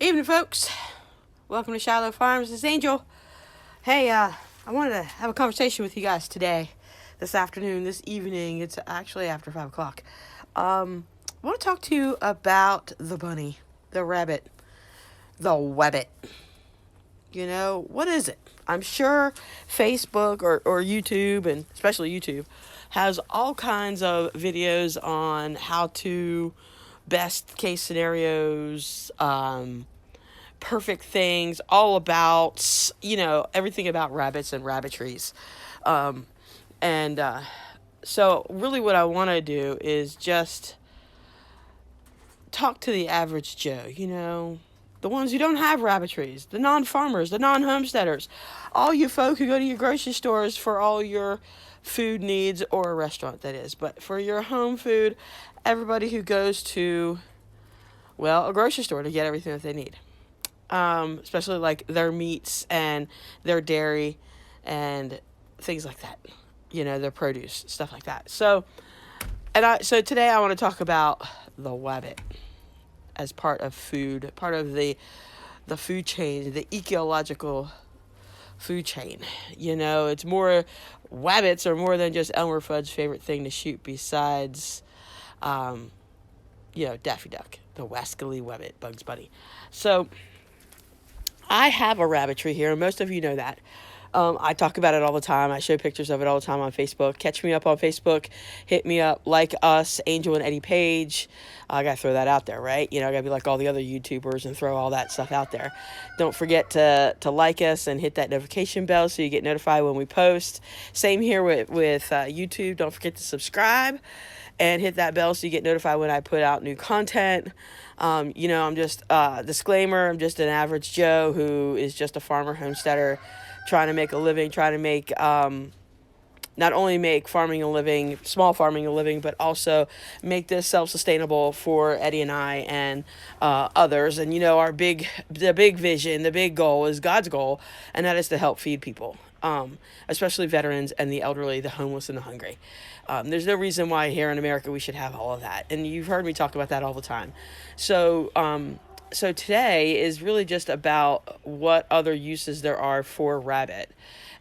Evening, folks. Welcome to Shiloh Farms. This is Angel. Hey, I wanted to have a conversation with you guys today, this afternoon, this evening. It's actually after 5 o'clock. I want to talk to you about the bunny, the rabbit, the wabbit. What is it? I'm sure Facebook or YouTube, and especially YouTube, has all kinds of videos on how to best case scenarios, perfect things, all about, everything about rabbits and rabbitries. And so really what I want to do is just talk to the average Joe, the ones who don't have rabbitries, the non-farmers, the non-homesteaders, all you folk who go to your grocery stores for all your food needs, or a restaurant, that is. But for your home food, everybody who goes to, a grocery store to get everything that they need. Especially like their meats and their dairy and things like that. Their produce, stuff like that. So today I want to talk about the wabbit as part of food, part of the food chain, the ecological food chain. It's more, wabbits are more than just Elmer Fudd's favorite thing to shoot besides, Daffy Duck, the wascally wabbit, Bugs Bunny. So I have a rabbitry here, and most of you know that. I talk about it all the time. I show pictures of it all the time on Facebook. Catch me up on Facebook. Hit me up, like us, Angel and Eddie Page. I got to throw that out there, right? I got to be like all the other YouTubers and throw all that stuff out there. Don't forget to like us and hit that notification bell so you get notified when we post. Same here with YouTube. Don't forget to subscribe and hit that bell so you get notified when I put out new content. I'm just, disclaimer, I'm just an average Joe who is just a farmer homesteader trying to make a living, trying to make, not only make farming a living, small farming a living, but also make this self-sustainable for Eddie and I and others. And, the big vision, the big goal is God's goal, and that is to help feed people, especially veterans and the elderly, the homeless, and the hungry. There's no reason why here in America we should have all of that. And you've heard me talk about that all the time. So today is really just about what other uses there are for rabbit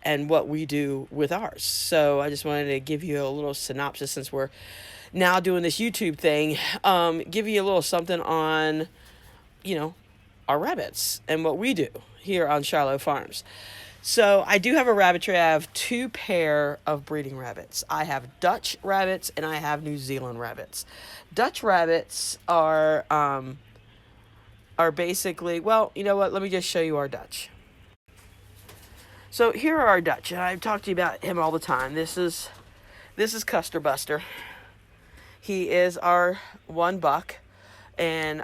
and what we do with ours. So I just wanted to give you a little synopsis, since we're now doing this YouTube thing, give you a little something on, our rabbits and what we do here on Shiloh Farms. So I do have a rabbitry. I have two pair of breeding rabbits. I have Dutch rabbits and I have New Zealand rabbits. Dutch rabbits are basically, well, you know what? Let me just show you our Dutch. So here are our Dutch, and I've talked to you about him all the time. This is Custer Buster. He is our one buck, and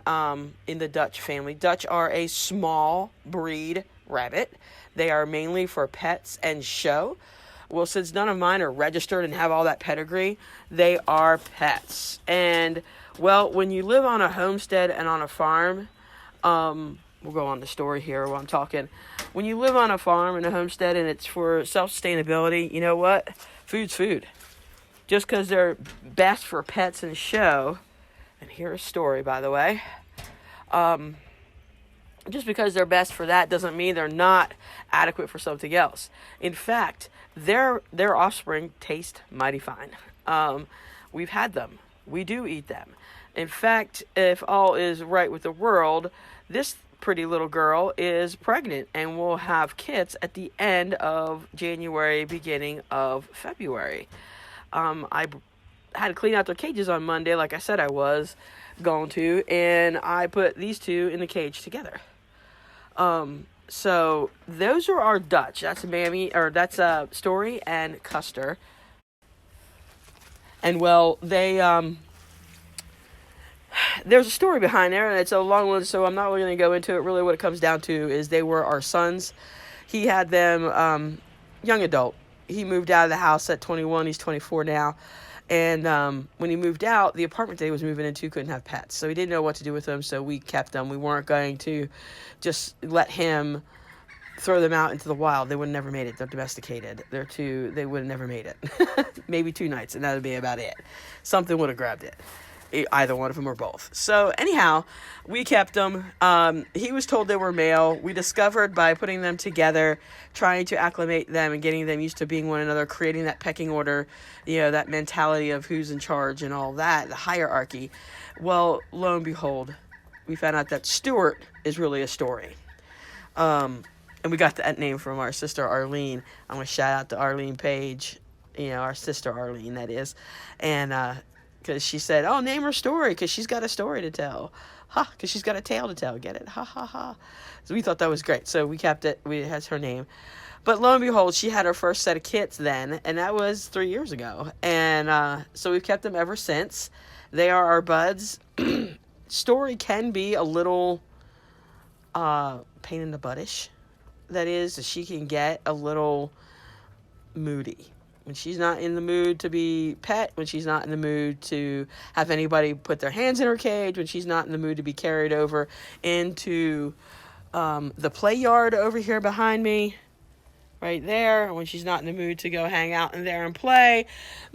in the Dutch family. Dutch are a small breed rabbit. They are mainly for pets and show. Well, since none of mine are registered and have all that pedigree, they are pets. And, well, when you live on a homestead and on a farm, we'll go on the story here while I'm talking. When you live on a farm and a homestead and it's for self-sustainability, you know what? Food's food. Just because they're best for pets and show, and here's a story, by the way, just because they're best for that doesn't mean they're not adequate for something else. In fact, their offspring taste mighty fine. We've had them. We do eat them. In fact, if all is right with the world, this pretty little girl is pregnant and will have kits at the end of January, beginning of February. I had to clean out their cages on Monday, like I said I was going to, and I put these two in the cage together. So those are our Dutch. That's that's Story and Custer. And well, they, there's a story behind there, and it's a long one, so I'm not really going to go into it. Really what it comes down to is they were our sons. He had them, young adult. He moved out of the house at 21. He's 24 now. And when he moved out, the apartment that he was moving into couldn't have pets. So he didn't know what to do with them, so we kept them. We weren't going to just let him throw them out into the wild. They would have never made it. They're domesticated. They would have never made it. Maybe 2 nights, and that would be about it. Something would have grabbed it. either one of them or both. So anyhow, we kept them. He was told they were male. We discovered by putting them together, trying to acclimate them and getting them used to being one another, creating that pecking order, that mentality of who's in charge and all that, the hierarchy. Well, lo and behold, we found out that Stuart is really a story. And we got that name from our sister Arlene. I'm going to shout out to Arlene Page, our sister Arlene, that is. And because she said, oh, name her story, because she's got a story to tell. Ha, because she's got a tale to tell. Get it? Ha, ha, ha. So we thought that was great. So we kept it. It has her name. But lo and behold, she had her first set of kits then, and that was 3 years ago. And so we've kept them ever since. They are our buds. Story can be a little pain in the buttish. That is, she can get a little moody. When she's not in the mood to be pet, when she's not in the mood to have anybody put their hands in her cage, when she's not in the mood to be carried over into the play yard over here behind me, right there, when she's not in the mood to go hang out in there and play,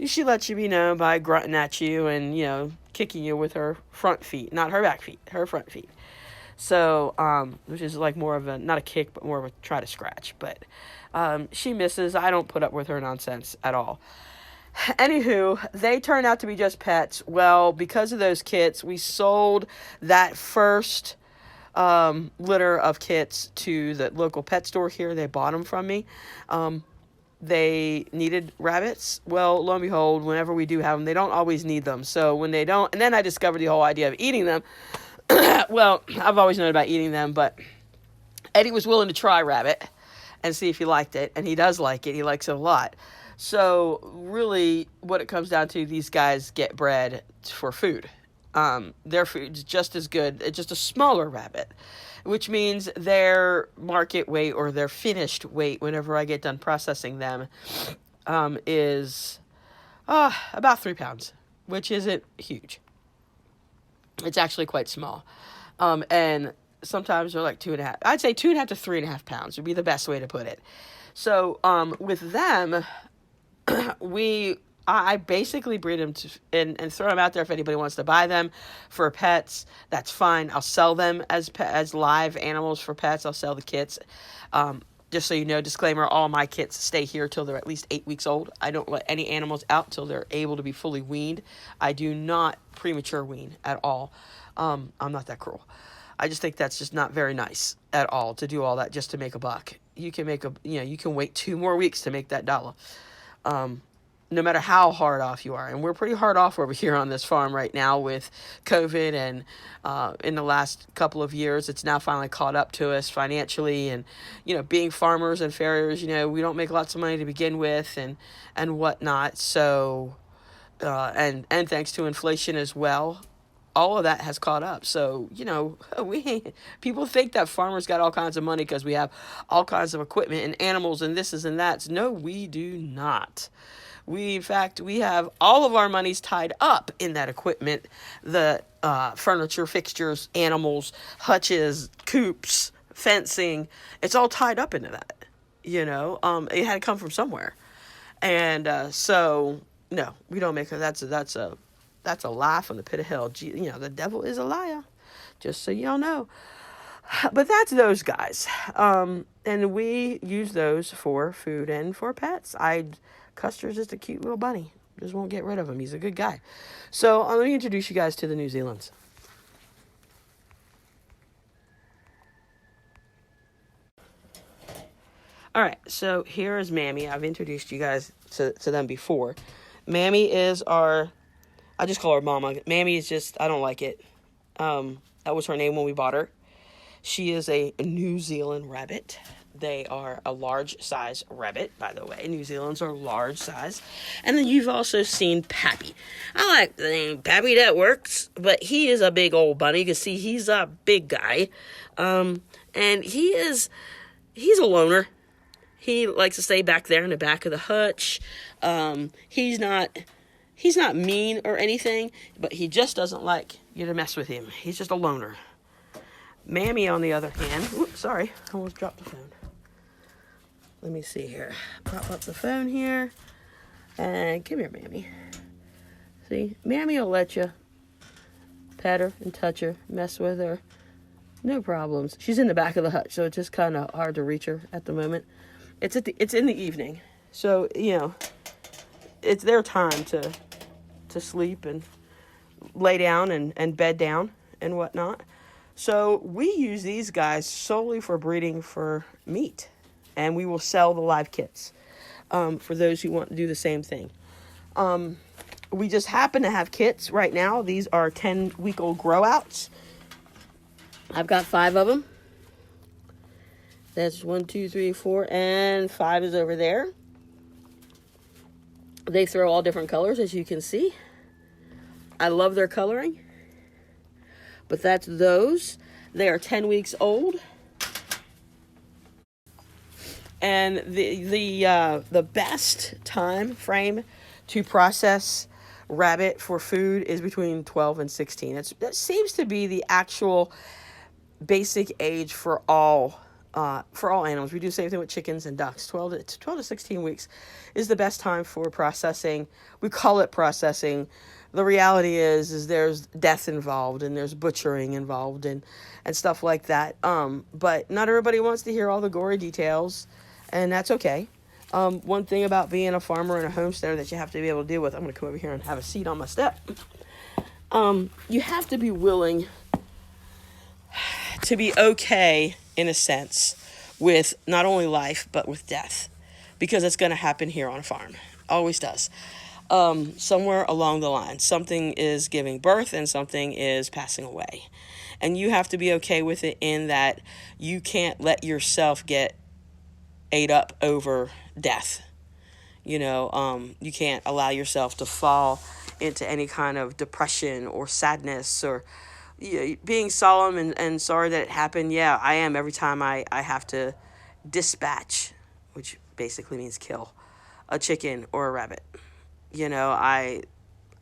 she lets you be known by grunting at you and, kicking you with her front feet, not her back feet, her front feet. So, which is like more of a, not a kick, but more of a try to scratch. But she misses. I don't put up with her nonsense at all. Anywho, they turned out to be just pets. Well, because of those kits, we sold that first litter of kits to the local pet store here. They bought them from me. They needed rabbits. Well, lo and behold, whenever we do have them, they don't always need them. So when they don't, and then I discovered the whole idea of eating them. Well, I've always known about eating them, but Eddie was willing to try rabbit and see if he liked it, and he does like it. He likes it a lot. So really, what it comes down to, these guys get bred for food. Their food's just as good. It's just a smaller rabbit, which means their market weight or their finished weight, whenever I get done processing them, is about 3 pounds, which isn't huge. It's actually quite small. And sometimes they're like 2.5. I'd say 2.5 to 3.5 pounds would be the best way to put it. So, with them, I basically breed them and throw them out there if anybody wants to buy them for pets. That's fine. I'll sell them as live animals for pets. I'll sell the kits. Just so you know, disclaimer, all my kits stay here till they're at least 8 weeks old. I don't let any animals out till they're able to be fully weaned. I do not premature wean at all. I'm not that cruel. I just think that's just not very nice at all to do all that just to make a buck. You can you can wait 2 more weeks to make that dollar. No matter how hard off you are. And we're pretty hard off over here on this farm right now with COVID, and in the last couple of years, it's now finally caught up to us financially. And, being farmers and farriers, we don't make lots of money to begin with and whatnot. So, and thanks to inflation as well, all of that has caught up. So, people think that farmers got all kinds of money because we have all kinds of equipment and animals and this and that. No, we do not. In fact, we have all of our monies tied up in that equipment, the furniture, fixtures, animals, hutches, coops, fencing. It's all tied up into that, it had to come from somewhere. And so, no, we don't make it. That's a lie from the pit of hell. The devil is a liar, just so y'all know. But that's those guys. And we use those for food and for pets. Custer's just a cute little bunny. Just won't get rid of him. He's a good guy. So let me introduce you guys to the New Zealands. All right, so here is Mammy. I've introduced you guys to them before. Mammy is I just call her Mama. Mammy is just, I don't like it. That was her name when we bought her. She is a New Zealand rabbit. They are a large size rabbit, by the way. New Zealand's are large size. And then you've also seen Pappy. I like the name Pappy, that works. But he is a big old bunny. You can see he's a big guy. And he's a loner. He likes to stay back there in the back of the hutch. He's not mean or anything, but he just doesn't like you to mess with him. He's just a loner. Mammy, on the other hand, sorry, I almost dropped the phone. Let me see here. Prop up the phone here. And come here, Mammy. See, Mammy will let you Pet her and touch her, mess with her. No problems. She's in the back of the hutch, so it's just kind of hard to reach her at the moment. It's in the evening, so it's their time to sleep and lay down and bed down and whatnot. So we use these guys solely for breeding for meat, and we will sell the live kits for those who want to do the same thing. We just happen to have kits right now. These are 10-week-old grow-outs. I've got 5 of them. That's 1, 2, 3, 4, and 5 is over there. They throw all different colors, as you can see. I love their coloring. But that's those. They are 10 weeks old. And the best time frame to process rabbit for food is between 12 and 16. That seems to be the actual basic age for all animals. We do the same thing with chickens and ducks. 12 to 16 weeks is the best time for processing. We call it processing. The reality is there's death involved, and there's butchering involved, and stuff like that. But not everybody wants to hear all the gory details, and that's okay. One thing about being a farmer and a homesteader that you have to be able to deal with, I'm going to come over here and have a seat on my step. You have to be willing to be okay, in a sense, with not only life, but with death. Because it's going to happen here on a farm. Always does. Somewhere along the line, something is giving birth and something is passing away. And you have to be okay with it, in that you can't let yourself get ate up over death. You can't allow yourself to fall into any kind of depression or sadness or being solemn and sorry that it happened. Yeah, I am every time I have to dispatch, which basically means kill, a chicken or a rabbit. I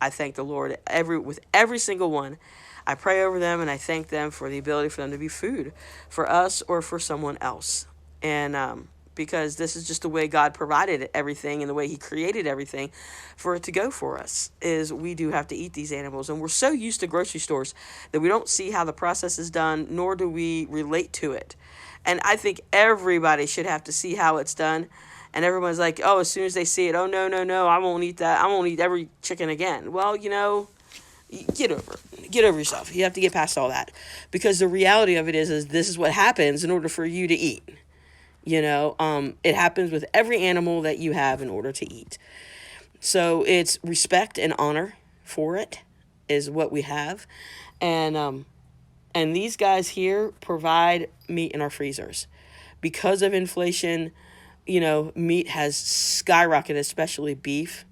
thank the Lord with every single one. I pray over them, and I thank them for the ability for them to be food for us or for someone else. And because this is just the way God provided everything, and the way he created everything for it to go for us, is we do have to eat these animals. And we're so used to grocery stores that we don't see how the process is done, nor do we relate to it. And I think everybody should have to see how it's done. And everyone's like, oh, as soon as they see it, oh, no, I won't eat that. I won't eat every chicken again. Well, get over it. Get over yourself. You have to get past all that. Because the reality of it is this is what happens in order for you to eat. It happens with every animal that you have in order to eat. So it's respect and honor for it is what we have. And these guys here provide meat in our freezers. Because of inflation, meat has skyrocketed, especially beef.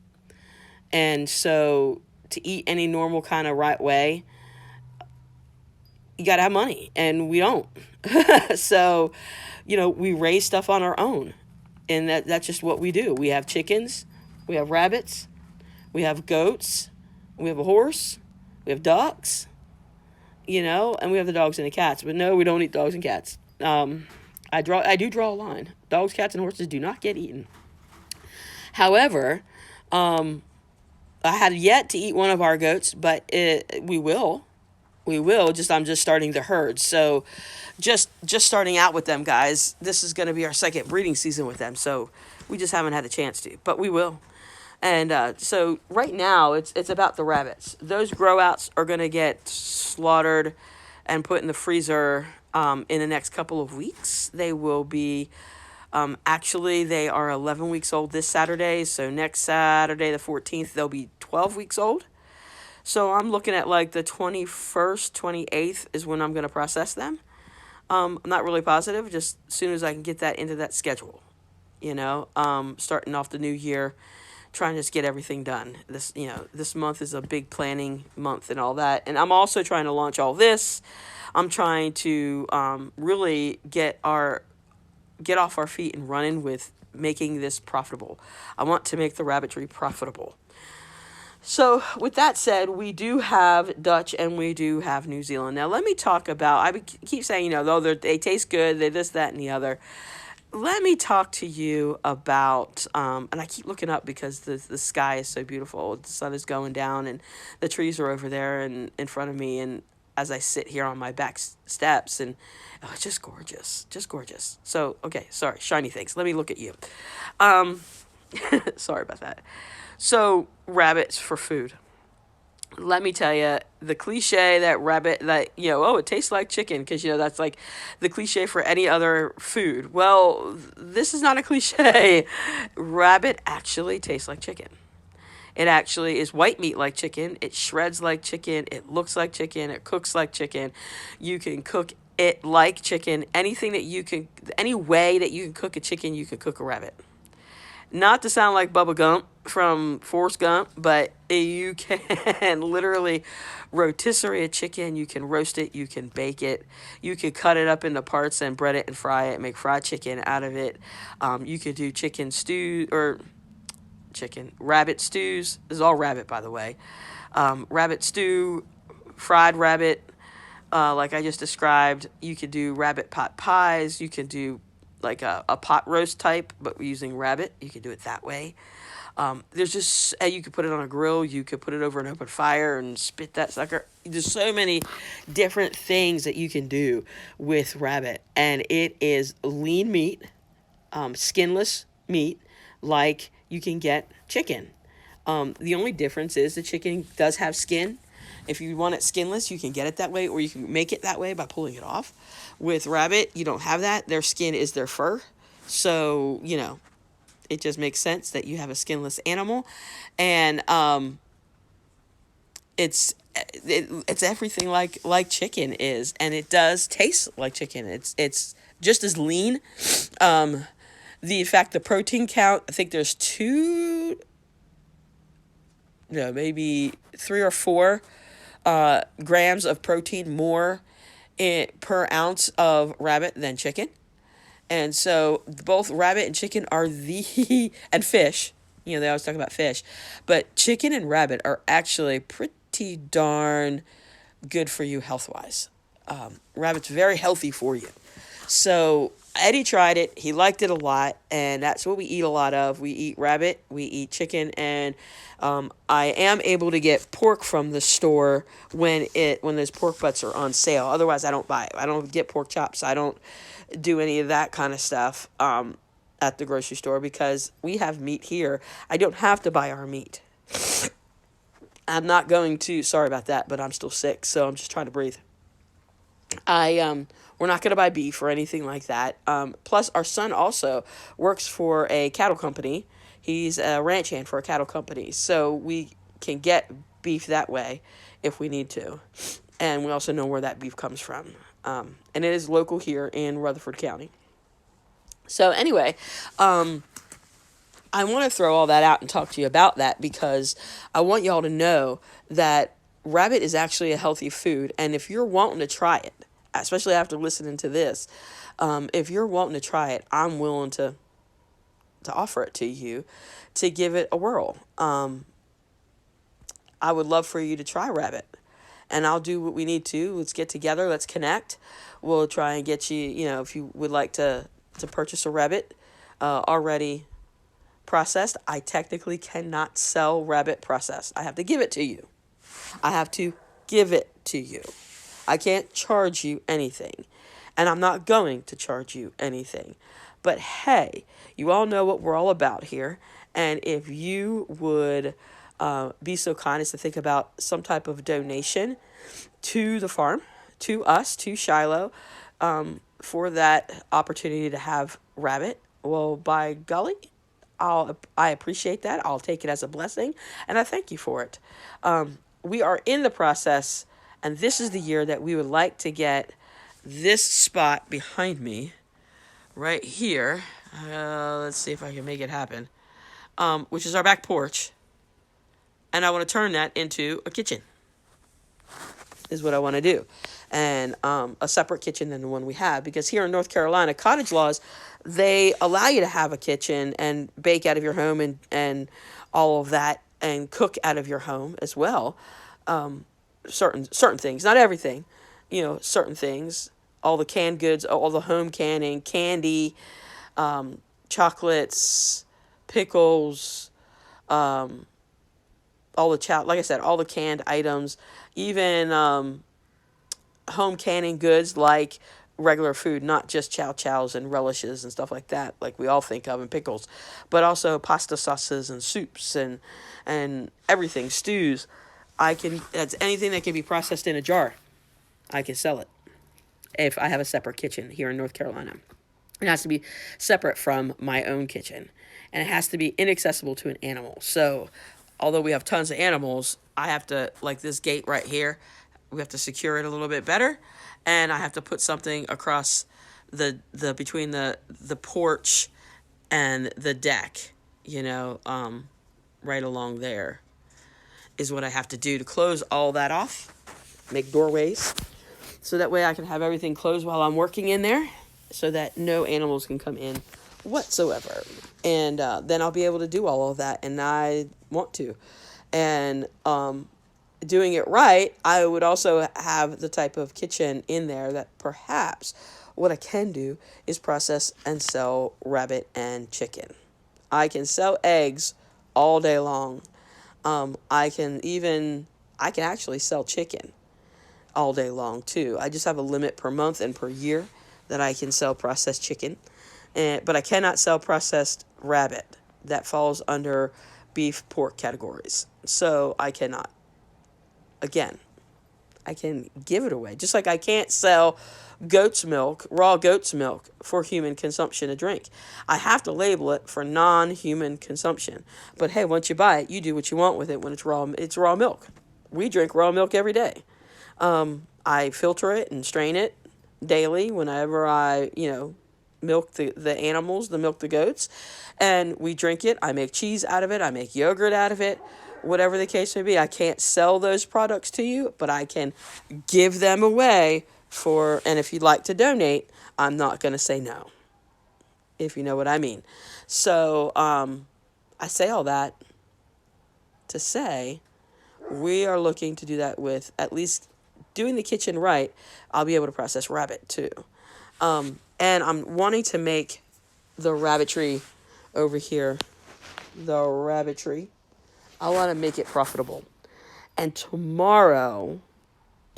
And so to eat any normal kind of right way, you got to have money, and we don't. So, we raise stuff on our own, and that's just what we do. We have chickens, we have rabbits, we have goats, we have a horse, we have ducks, and we have the dogs and the cats. But no, we don't eat dogs and cats. I do draw a line. Dogs, cats, and horses do not get eaten. However, I had yet to eat one of our goats, but we will. I'm just starting the herd. So just starting out with them, guys. This is going to be our second breeding season with them. So we just haven't had a chance to, but we will. And so right now it's about the rabbits. Those grow-outs are going to get slaughtered and put in the freezer in the next couple of weeks. They will be, they are 11 weeks old this Saturday. So next Saturday, the 14th, they'll be 12 weeks old. So I'm looking at like the 21st, 28th is when I'm going to process them. I'm not really positive, just as soon as I can get that into that schedule, starting off the new year, trying to just get everything done. This month is a big planning month and all that. And I'm also trying to launch all this. I'm trying to really get off our feet and running with making this profitable. I want to make the rabbitry profitable. So with that said, we do have Dutch and we do have New Zealand. Now let me talk about, I keep saying, they taste good, they this, that, and the other. let me talk to you about, and I keep looking up because the sky is so beautiful. The sun is going down, and the trees are over there and in front of me. And as I sit here on my back steps, and oh, it's just gorgeous, just gorgeous. So, okay, sorry, shiny things. Let me look at you. Um, sorry about that. So, rabbits for food. Let me tell you, the cliche that rabbit, that, oh, it tastes like chicken, because, that's like the cliche for any other food. Well, this is not a cliche. Rabbit actually tastes like chicken. It actually is white meat like chicken. It shreds like chicken. It looks like chicken. It cooks like chicken. You can cook it like chicken. Any way that you can cook a chicken, you can cook a rabbit. Not to sound like Bubba Gump from Forrest Gump, but you can literally rotisserie a chicken. You can roast it. You can bake it. You can cut it up into parts and bread it and fry it. Make fried chicken out of it. You could do chicken stew or rabbit stews. This is all rabbit, by the way. Rabbit stew, fried rabbit, like I just described. You could do rabbit pot pies. You can do like a pot roast type, but using rabbit. You can do it that way. There's just, you could put it on a grill. You could put it over an open fire and spit that sucker. There's so many different things that you can do with rabbit. And it is lean meat, skinless meat, like you can get chicken. The only difference is the chicken does have skin. If you want it skinless, you can get it that way, or you can make it that way by pulling it off. With rabbit, you don't have that. Their skin is their fur. So, it just makes sense that you have a skinless animal. And it's everything like chicken is, and it does taste like chicken. It's just as lean. The protein count, I think there's maybe 3 or 4 grams of protein more per ounce of rabbit than chicken. And so both rabbit and chicken are and fish, they always talk about fish, but chicken and rabbit are actually pretty darn good for you health-wise. Rabbit's very healthy for you. So Eddie tried it. He liked it a lot, and that's what we eat a lot of. We eat rabbit, we eat chicken, and I am able to get pork from the store when those pork butts are on sale. Otherwise, I don't buy it. I don't get pork chops. I don't do any of that kind of stuff at the grocery store because we have meat here. I don't have to buy our meat. I'm not going to. Sorry about that, but I'm still sick, so I'm just trying to breathe. We're not going to buy beef or anything like that. Plus, our son also works for a cattle company. He's a ranch hand for a cattle company, so we can get beef that way if we need to. And we also know where that beef comes from. And it is local here in Rutherford County. So anyway, I want to throw all that out and talk to you about that because I want y'all to know that rabbit is actually a healthy food. And if you're wanting to try it, especially after listening to this, if you're wanting to try it, I'm willing to offer it to you to give it a whirl. I would love for you to try rabbit. And I'll do what we need to. Let's get together. Let's connect. We'll try and get you, if you would like to purchase a rabbit already processed. I technically cannot sell rabbit processed. I have to give it to you. I can't charge you anything. And I'm not going to charge you anything. But hey, you all know what we're all about here. And if you would be so kind as to think about some type of donation to the farm, to us, to Shiloh, for that opportunity to have rabbit, well, by golly, I appreciate that. I'll take it as a blessing, and I thank you for it. We are in the process, and this is the year that we would like to get this spot behind me, right here. Let's see if I can make it happen, which is our back porch. And I want to turn that into a kitchen, is what I want to do. And a separate kitchen than the one we have. Because here in North Carolina, cottage laws, they allow you to have a kitchen and bake out of your home and all of that and cook out of your home as well. Certain things, not everything, certain things. All the canned goods, all the home canning, candy, chocolates, pickles, all the like I said, all the canned items, even home canning goods like regular food, not just chow chows and relishes and stuff like that, like we all think of, and pickles, but also pasta sauces and soups and everything, stews. That's anything that can be processed in a jar. I can sell it if I have a separate kitchen here in North Carolina. It has to be separate from my own kitchen, and it has to be inaccessible to an animal. So, although we have tons of animals, I have to, like this gate right here, we have to secure it a little bit better, and I have to put something across the between the porch and the deck, right along there is what I have to do to close all that off, make doorways, so that way I can have everything closed while I'm working in there, so that no animals can come in whatsoever. And then I'll be able to do all of that, and I want to. And doing it right, I would also have the type of kitchen in there that perhaps what I can do is process and sell rabbit and chicken. I can sell eggs all day long. I can actually sell chicken all day long too. I just have a limit per month and per year that I can sell processed chicken, but I cannot sell processed rabbit. That falls under beef, pork categories. So I cannot. Again, I can give it away. Just like I can't sell goat's milk, raw goat's milk, for human consumption to drink. I have to label it for non-human consumption. But hey, once you buy it, you do what you want with it when it's raw. It's raw milk. We drink raw milk every day. I filter it and strain it daily whenever I, milk the animals, milk the goats, and we drink it. I make cheese out of it. I make yogurt out of it. Whatever the case may be, I can't sell those products to you, but I can give them away and if you'd like to donate, I'm not going to say no, if you know what I mean. So, I say all that to say we are looking to do that with at least doing the kitchen right. I'll be able to process rabbit too. And I'm wanting to make the rabbitry over here, I want to make it profitable. And tomorrow,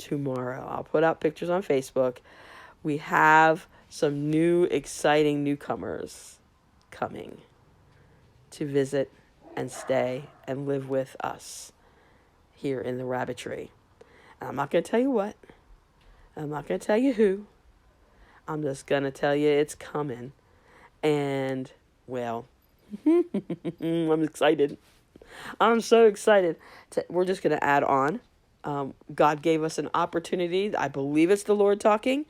I'll put out pictures on Facebook. We have some new, exciting newcomers coming to visit and stay and live with us here in the rabbitry. And I'm not going to tell you what. I'm not going to tell you who. I'm just going to tell you it's coming. And, well, I'm excited. I'm so excited. We're just going to add on. God gave us an opportunity. I believe it's the Lord talking.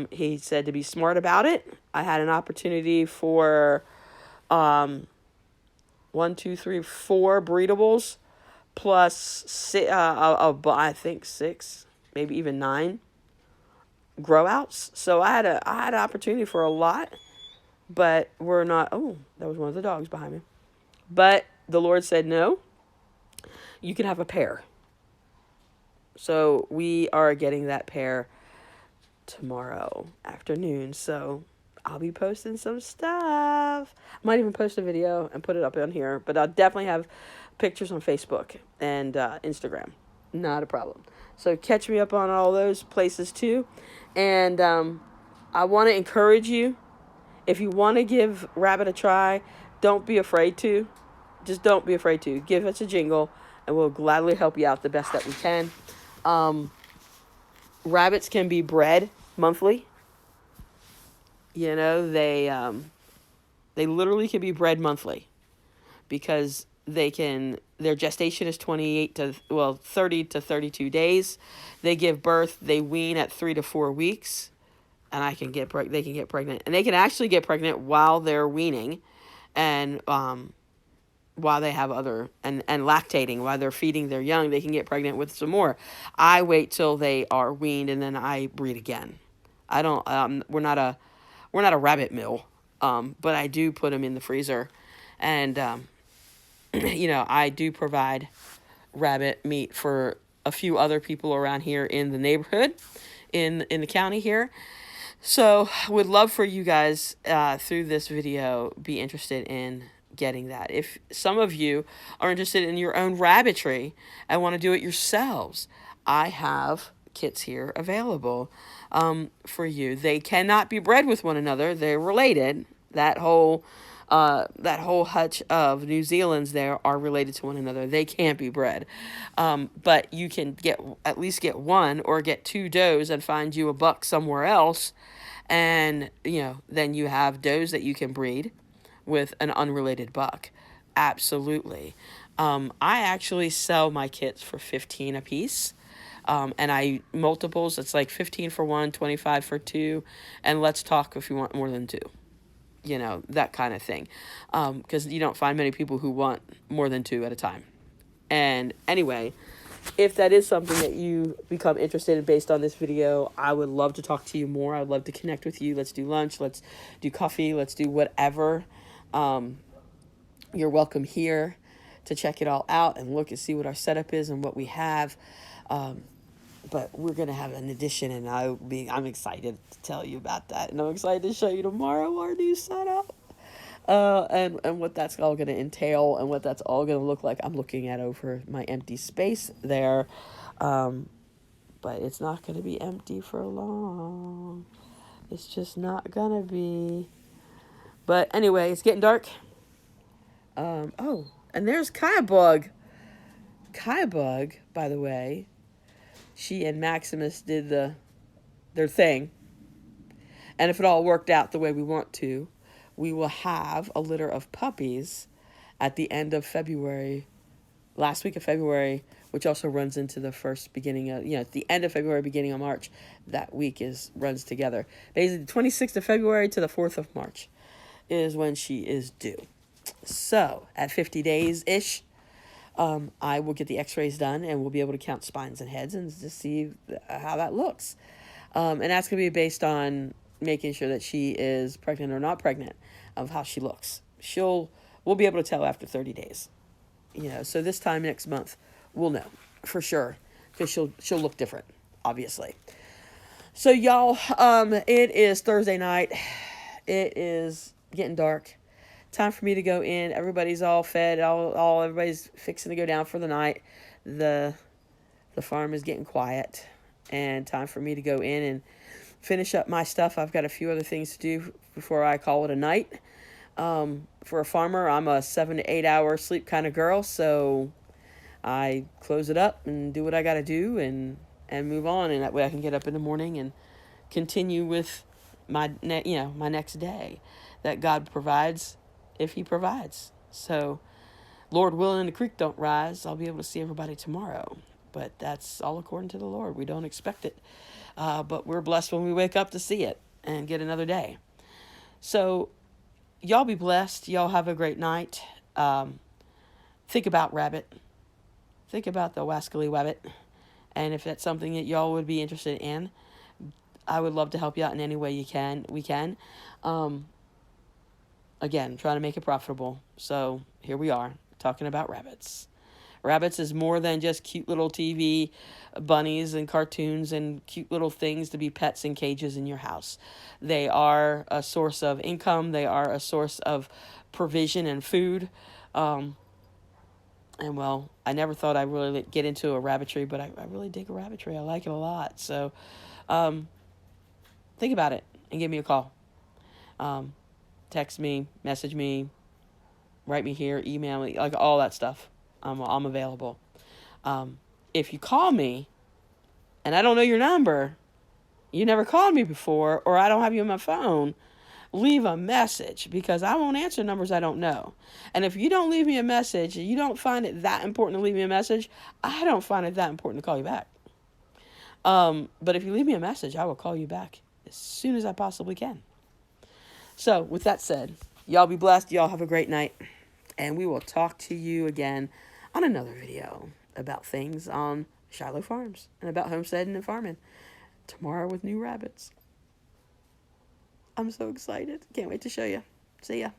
He said to be smart about it. I had an opportunity for 4 breedables plus I think 6, maybe even 9 grow outs. So I had an opportunity for a lot, but we're not. Oh, that was one of the dogs behind me. But the Lord said, no, you can have a pair. So we are getting that pair tomorrow afternoon. So I'll be posting some stuff. I might even post a video and put it up on here. But I'll definitely have pictures on Facebook and Instagram. Not a problem. So catch me up on all those places too. And I want to encourage you. If you want to give rabbit a try, don't be afraid to. Just don't be afraid to. Give us a jingle, and we'll gladly help you out the best that we can. Rabbits can be bred monthly. They literally can be bred monthly because their gestation is 30 to 32 days. They give birth, they wean at 3 to 4 weeks, and they can get pregnant. And they can actually get pregnant while they're weaning and while they have and lactating, while they're feeding their young, they can get pregnant with some more. I wait till they are weaned and then I breed again. I don't, we're not a rabbit mill, but I do put them in the freezer. And, I do provide rabbit meat for a few other people around here in the neighborhood, in the county here. So would love for you guys through this video be interested in getting that. If some of you are interested in your own rabbitry and want to do it yourselves, I have kits here available for you. They cannot be bred with one another. They're related. That whole hutch of New Zealand's there are related to one another. They can't be bred. But you can at least get one or get two does and find you a buck somewhere else. And, then you have does that you can breed with an unrelated buck. Absolutely. I actually sell my kits for 15 a piece. And I multiples, it's like 15 for one, 25 for two, and let's talk if you want more than two. That kind of thing. Because you don't find many people who want more than two at a time. And anyway, if that is something that you become interested in based on this video, I would love to talk to you more. I'd love to connect with you. Let's do lunch. Let's do coffee. Let's do whatever. You're welcome here to check it all out and look and see what our setup is and what we have. But we're going to have an addition, and I'm excited to tell you about that. And I'm excited to show you tomorrow our new setup. And what that's all going to entail and what that's all going to look like. I'm looking at over my empty space there. But it's not going to be empty for long. It's just not going to be. But anyway, it's getting dark. Oh, and there's Kaiabug. Kaiabug, by the way, she and Maximus did their thing. And if it all worked out the way we want to, we will have a litter of puppies at the end of February, last week of February, which also runs into the at the end of February, beginning of March. That week runs together. Basically, the 26th of February to the 4th of March is when she is due. So, at 50 days-ish, I will get the x-rays done, and we'll be able to count spines and heads and just see how that looks. And that's going to be based on making sure that she is pregnant or not pregnant, of how she looks. We'll be able to tell after 30 days. So this time next month, we'll know for sure, because she'll look different, obviously. So y'all, it is Thursday night. It is getting dark. Time for me to go in. Everybody's all fed. Everybody's fixing to go down for the night. The farm is getting quiet, and time for me to go in and finish up my stuff. I've got a few other things to do before I call it a night. For a farmer, I'm a 7 to 8 hour sleep kind of girl, so I close it up and do what I got to do and move on, and that way I can get up in the morning and continue with my next day that God provides, if He provides. So, Lord willing, the creek don't rise, I'll be able to see everybody tomorrow. But that's all according to the Lord. We don't expect it. But we're blessed when we wake up to see it and get another day. So, y'all be blessed. Y'all have a great night. Think about rabbit. Think about the wascally wabbit. And if that's something that y'all would be interested in, I would love to help you out in any way we can. Again, trying to make it profitable. So here we are, talking about rabbits. Rabbits is more than just cute little TV bunnies and cartoons and cute little things to be pets in cages in your house. They are a source of income. They are a source of provision and food. And well, I never thought I'd really get into a rabbitry, but I really dig a rabbitry. I like it a lot. So think about it and give me a call. Text me, message me, write me here, email me, like all that stuff. I'm available. If you call me and I don't know your number, you never called me before, or I don't have you on my phone, leave a message, because I won't answer numbers I don't know. And if you don't leave me a message, you don't find it that important to leave me a message, I don't find it that important to call you back. But if you leave me a message, I will call you back as soon as I possibly can. So with that said, y'all be blessed. Y'all have a great night. And we will talk to you again on another video about things on Shiloh Farms and about homesteading and farming tomorrow with new rabbits. I'm so excited. Can't wait to show you. See ya.